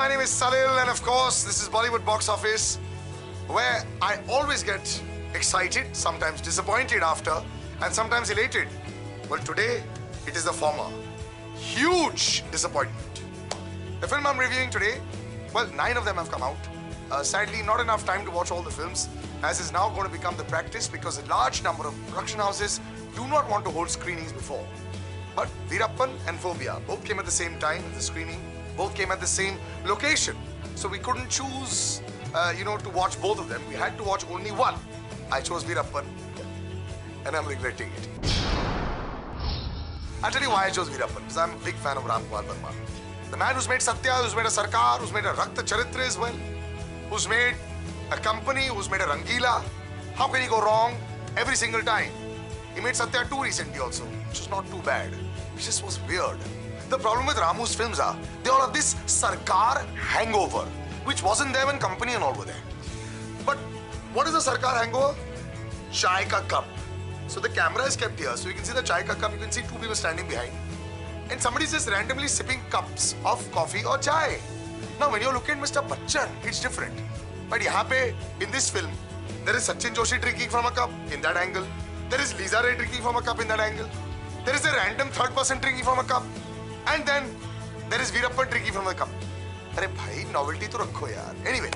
my name is Salil, and of course, this is Bollywood Box Office, where I always get excited, sometimes disappointed after, and sometimes elated. Well, today, it is the former. Huge disappointment. The film I'm reviewing today, well, 9 of them have come out. Sadly, not enough time to watch all the films, as is now going to become the practice because a large number of production houses do not want to hold screenings before. But Veerappan and Phobia both came at the same time at the screening, both came at the same location. So we couldn't choose, to watch both of them. We had to watch only one. I chose Veerappan, and I'm regretting it. I'll tell you why I chose Veerappan, because I'm a big fan of Ram Kumar Verma. The man who's made Satya, who's made a Sarkar, who's made a Rakta Charitra as well, who's made a company, who's made a Rangila. How can he go wrong every single time? He made Satya 2 recently also, which was not too bad. It just was weird. The problem with Ramu's films are, they all have this Sarkar hangover, which wasn't there when Company and all were there. But what is the Sarkar hangover? Chai ka cup. So the camera is kept here, so you can see the chai ka cup, you can see 2 people standing behind. And somebody's just randomly sipping cups of coffee or chai. Now when you look at Mr. Bachchan, it's different. But here, in this film, there is Sachin Joshi drinking from a cup in that angle. There is Lisa Ray drinking from a cup in that angle. There is a random third person drinking from a cup. And then there is Veerappan drinking from the cup. Arey bhai, novelty to rakho yaar. Anyway,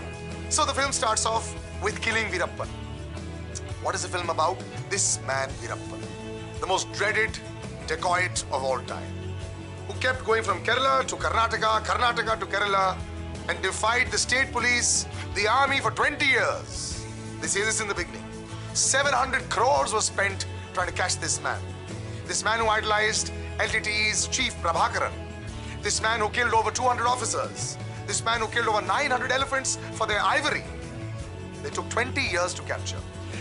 so the film starts off with killing Veerappan. What is the film about? This man Veerappan, the most dreaded dacoit of all time, who kept going from Kerala to Karnataka, Karnataka to Kerala, and defied the state police, the army for 20 years. They say this in the beginning. 700 crores was spent trying to catch this man. This man who idolized LTTE's chief Prabhakaran. This man who killed over 200 officers. This man who killed over 900 elephants for their ivory. They took 20 years to capture.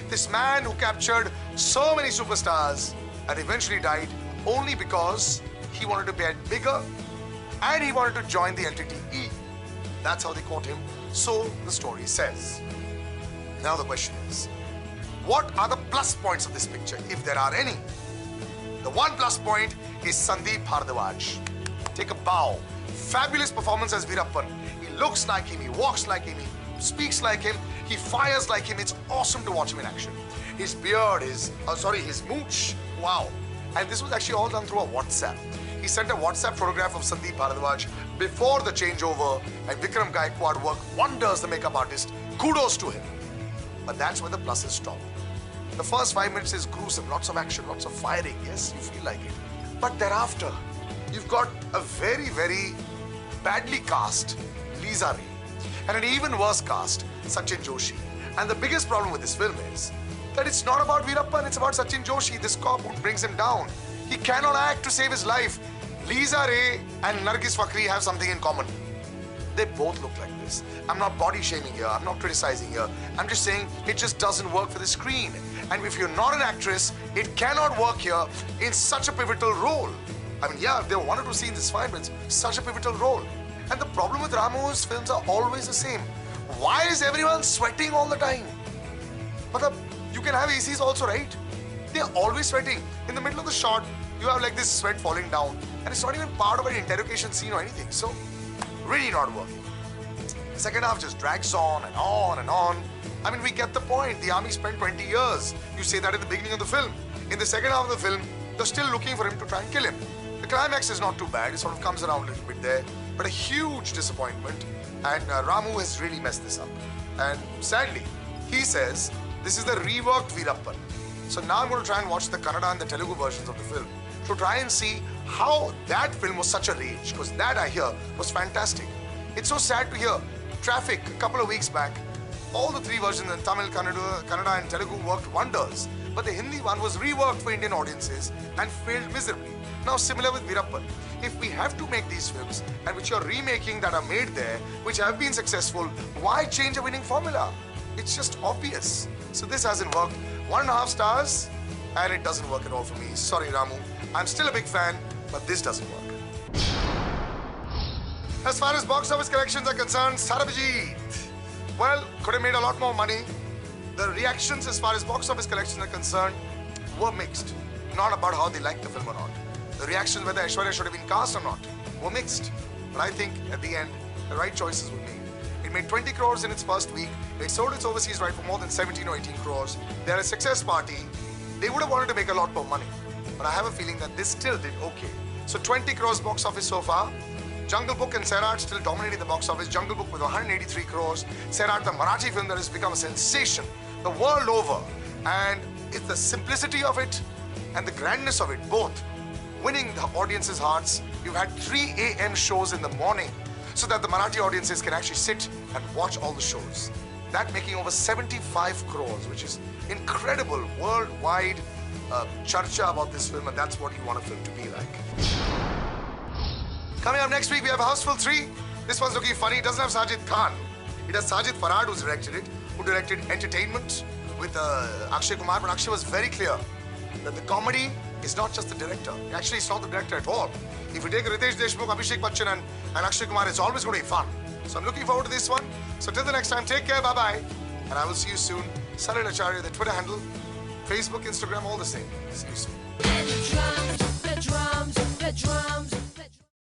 This man who captured so many superstars and eventually died only because he wanted to get bigger and he wanted to join the LTTE. That's how they caught him, so the story says. Now the question is, what are the plus points of this picture, if there are any? The one plus point is Sandeep Bhardwaj. Take a bow. Fabulous performance as Veerappan. He looks like him, he walks like him, he speaks like him, he fires like him. It's awesome to watch him in action. His beard, his mooch, wow. And this was actually all done through a WhatsApp. He sent a WhatsApp photograph of Sandeep Bhardwaj before the changeover, and Vikram Gaikwad worked wonders, the makeup artist. Kudos to him. But that's where the pluses stop. The first 5 minutes is gruesome, lots of action, lots of firing. Yes, you feel like it. But thereafter, you've got a very, very badly cast Lisa Ray, and an even worse cast, Sachin Joshi. And the biggest problem with this film is that it's not about Veerappan, it's about Sachin Joshi, this cop who brings him down. He cannot act to save his life. Lisa Ray and Nargis Fakhri have something in common. They both look like this. I'm not body shaming here, I'm not criticizing here. I'm just saying it just doesn't work for the screen. And if you're not an actress, it cannot work here in such a pivotal role. I mean, yeah, if there were 1 or 2 scenes, it's fine, but it's such a pivotal role. And the problem with Ramu's films are always the same. Why is everyone sweating all the time? But you can have ACs also, right? They're always sweating. In the middle of the shot, you have like this sweat falling down, and it's not even part of an interrogation scene or anything. So, really not working. The second half just drags on and on and on. I mean, we get the point. The army spent 20 years. You say that at the beginning of the film. In the second half of the film, they're still looking for him to try and kill him. The climax is not too bad. It sort of comes around a little bit there. But a huge disappointment. And Ramu has really messed this up. And sadly, he says, this is the reworked Veerappan. So now I'm going to try and watch the Kannada and the Telugu versions of the film to try and see how that film was such a rage. Because that, I hear, was fantastic. It's so sad to hear. Traffic, a couple of weeks back, all the 3 versions in Tamil, Kannada and Telugu worked wonders. But the Hindi one was reworked for Indian audiences and failed miserably. Now similar with Veerappan. If we have to make these films, and which you're remaking that are made there, which have been successful, why change a winning formula? It's just obvious. So this hasn't worked. 1.5 stars, and it doesn't work at all for me. Sorry, Ramu. I'm still a big fan, but this doesn't work. As far as box office collections are concerned, Sarabjit, well, could have made a lot more money. The reactions as far as box office collections are concerned were mixed. Not about how they liked the film or not. The reactions whether Aishwarya should have been cast or not were mixed. But I think at the end, the right choices were made. It made 20 crores in its first week. It sold its overseas right for more than 17 or 18 crores. They're a success party. They would have wanted to make a lot more money. But I have a feeling that this still did okay. So 20 crores box office so far. Jungle Book and Sairat still dominating the box office. Jungle Book with 183 crores. Sairat, the Marathi film that has become a sensation the world over. And it's the simplicity of it and the grandness of it, both winning the audience's hearts. You've had 3 a.m. shows in the morning so that the Marathi audiences can actually sit and watch all the shows. That making over 75 crores, which is incredible worldwide charcha about this film, and that's what you want a film to be like. Coming up next week, we have Houseful 3. This one's looking funny. It doesn't have Sajid Khan. It has Sajid Farhad who's directed it, who directed Entertainment with Akshay Kumar. But Akshay was very clear that the comedy is not just the director. Actually, it's not the director at all. If you take Ritesh Deshmukh, Abhishek Bachchan and Akshay Kumar, it's always going to be fun. So I'm looking forward to this one. So till the next time, take care, bye-bye. And I will see you soon. Salil Acharya, the Twitter handle, Facebook, Instagram, all the same. See you soon. The drums, the drums, the drums.